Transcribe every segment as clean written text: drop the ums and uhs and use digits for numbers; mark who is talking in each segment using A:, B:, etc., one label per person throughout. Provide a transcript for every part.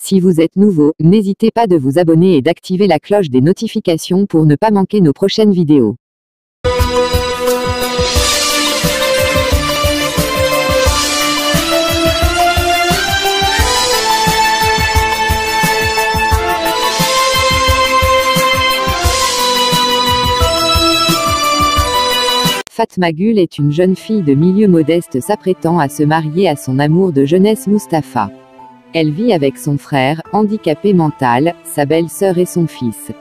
A: Si vous êtes nouveau, n'hésitez pas de vous abonner et d'activer la cloche des notifications pour ne pas manquer nos prochaines vidéos. Fatma Gül est une jeune fille de milieu modeste s'apprêtant à se marier à son amour de jeunesse Mustapha. Elle vit avec son frère, handicapé mental, sa belle-sœur et son fils.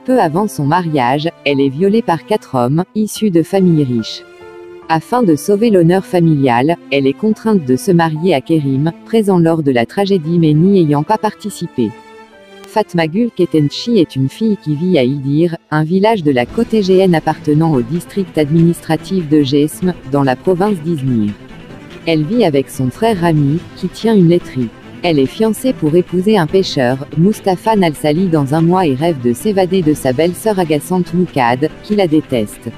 A: Peu avant son mariage, elle est violée par 4 hommes, issus de familles riches. Afin de sauver l'honneur familial, elle est contrainte de se marier à Kerim, présent lors de la tragédie mais n'y ayant pas participé. Fatma Gül Ketenchi est une fille qui vit à Iğdır, un village de la côte égéenne appartenant au district administratif de Jesm, dans la province d'Izmir. Elle vit avec son frère Rami, qui tient une laiterie. Elle est fiancée pour épouser un pêcheur, Mustapha Nalsali dans un mois et rêve de s'évader de sa belle-sœur agaçante Mukad, qui la déteste.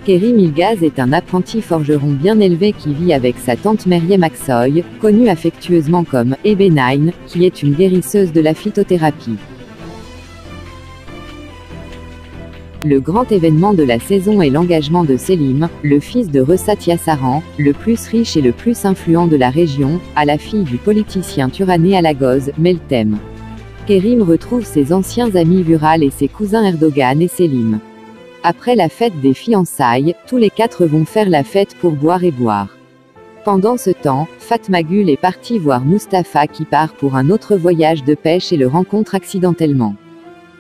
A: Kerim Ilgaz est un apprenti forgeron bien élevé qui vit avec sa tante Meryem Aksoy, connue affectueusement comme Ebenayn, qui est une guérisseuse de la phytothérapie. Le grand événement de la saison est l'engagement de Selim, le fils de Resat Yassaran, le plus riche et le plus influent de la région, à la fille du politicien turané Alagoz, Meltem. Kerim retrouve ses anciens amis Vural et ses cousins Erdogan et Selim. Après la fête des fiançailles, tous les 4 vont faire la fête pour boire et boire. Pendant ce temps, Fatma Gül est partie voir Mustapha qui part pour un autre voyage de pêche et le rencontre accidentellement.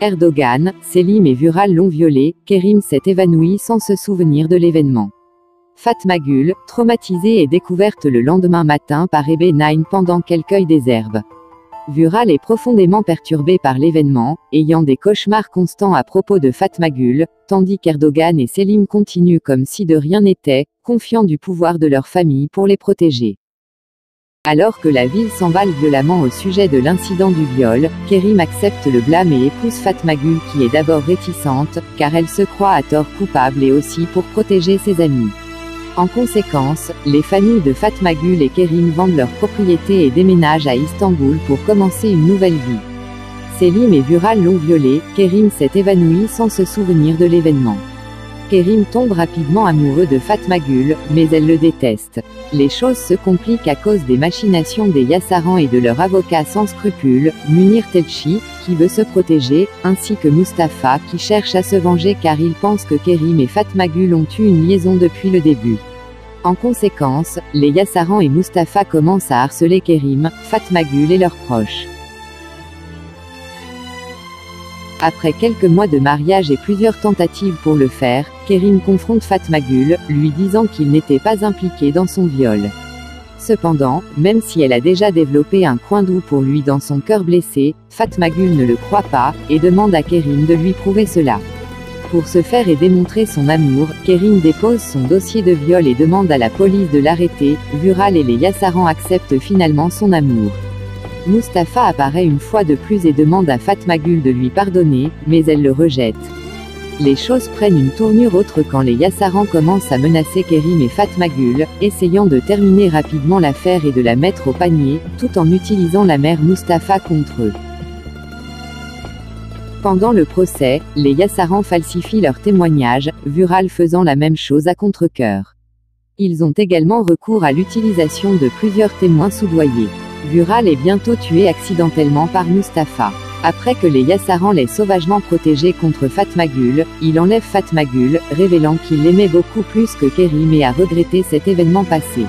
A: Erdogan, Selim et Vural l'ont violé, Kerim s'est évanoui sans se souvenir de l'événement. Fatma Gül, traumatisée, est découverte le lendemain matin par Ebenayn pendant qu'elle cueille des herbes. Vural est profondément perturbé par l'événement, ayant des cauchemars constants à propos de Fatma Gül, tandis qu'Erdogan et Selim continuent comme si de rien n'était, confiants du pouvoir de leur famille pour les protéger. Alors que la ville s'emballe violemment au sujet de l'incident du viol, Kerim accepte le blâme et épouse Fatma Gül qui est d'abord réticente, car elle se croit à tort coupable et aussi pour protéger ses amis. En conséquence, les familles de Fatma Gül et Kerim vendent leurs propriétés et déménagent à Istanbul pour commencer une nouvelle vie. Selim et Vural l'ont violé, Kerim s'est évanoui sans se souvenir de l'événement. Kerim tombe rapidement amoureux de Fatma Gül, mais elle le déteste. Les choses se compliquent à cause des machinations des Yassaran et de leur avocat sans scrupules, Munir Telchi, qui veut se protéger, ainsi que Mustapha qui cherche à se venger car il pense que Kerim et Fatma Gül ont eu une liaison depuis le début. En conséquence, les Yassaran et Mustapha commencent à harceler Kerim, Fatma Gül et leurs proches. Après quelques mois de mariage et plusieurs tentatives pour le faire, Kerim confronte Fatma Gül, lui disant qu'il n'était pas impliqué dans son viol. Cependant, même si elle a déjà développé un coin doux pour lui dans son cœur blessé, Fatma Gül ne le croit pas, et demande à Kerim de lui prouver cela. Pour se faire et démontrer son amour, Kerim dépose son dossier de viol et demande à la police de l'arrêter. Vural et les Yassaran acceptent finalement son amour. Mustapha apparaît une fois de plus et demande à Fatma Gül de lui pardonner, mais elle le rejette. Les choses prennent une tournure autre quand les Yassaran commencent à menacer Kerim et Fatma Gül, essayant de terminer rapidement l'affaire et de la mettre au panier, tout en utilisant la mère Mustapha contre eux. Pendant le procès, les Yassaran falsifient leurs témoignages, Vural faisant la même chose à contre-cœur. Ils ont également recours à l'utilisation de plusieurs témoins soudoyés. Vural est bientôt tué accidentellement par Mustapha. Après que les Yassaran l'aient sauvagement protégé contre Fatma Gül, il enlève Fatma Gül, révélant qu'il l'aimait beaucoup plus que Kerim et a regretté cet événement passé.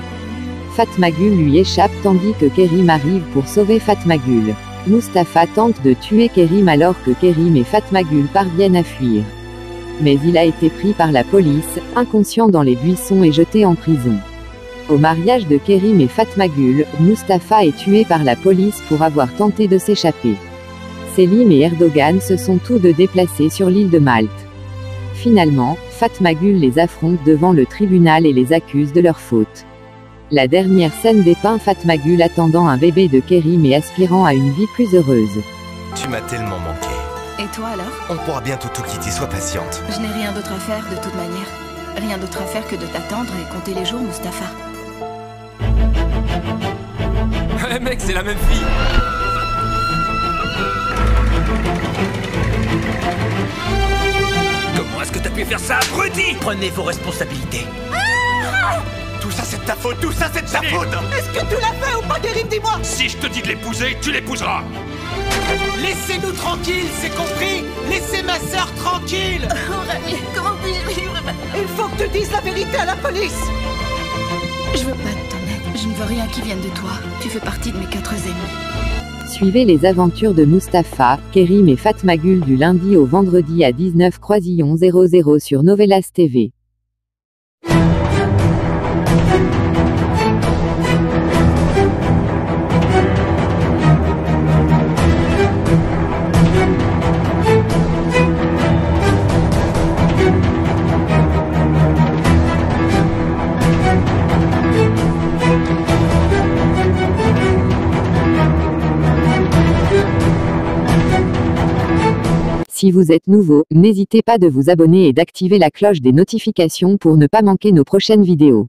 A: Fatma Gül lui échappe tandis que Kerim arrive pour sauver Fatma Gül. Mustapha tente de tuer Kerim alors que Kerim et Fatma Gül parviennent à fuir. Mais il a été pris par la police, inconscient dans les buissons et jeté en prison. Au mariage de Kerim et Fatma Gül, Mustapha est tué par la police pour avoir tenté de s'échapper. Selim et Erdogan se sont tous deux déplacés sur l'île de Malte. Finalement, Fatma Gül les affronte devant le tribunal et les accuse de leur faute. La dernière scène dépeint Fatma Gül attendant un bébé de Kerim et aspirant à une vie plus heureuse.
B: Tu m'as tellement manqué.
C: Et toi alors?
B: On pourra bientôt tout quitter, sois patiente.
C: Je n'ai rien d'autre à faire de toute manière. Rien d'autre à faire que de t'attendre et compter les jours, Mustapha.
B: Mec, c'est la même fille.
D: faire ça, abruti!
E: Prenez vos responsabilités.
B: Tout ça c'est de ta faute, tout ça c'est de ta faute.
F: Est-ce que tu l'as fait ou pas, Kerim, dis-moi?
D: Si je te dis de l'épouser, tu l'épouseras!
F: Laissez-nous tranquilles, c'est compris? Laissez ma sœur tranquille.
C: Aurélie, comment puis-je vivre?
F: Il faut que tu dises la vérité à la police.
C: Je veux pas de ton aide. Je ne veux rien qui vienne de toi. Tu fais partie de mes 4 ennemis.
A: Suivez les aventures de Mustapha, Kerim et Fatmagul du lundi au vendredi à 19 Croisillon 00 sur Novelas TV. Si vous êtes nouveau, n'hésitez pas de vous abonner et d'activer la cloche des notifications pour ne pas manquer nos prochaines vidéos.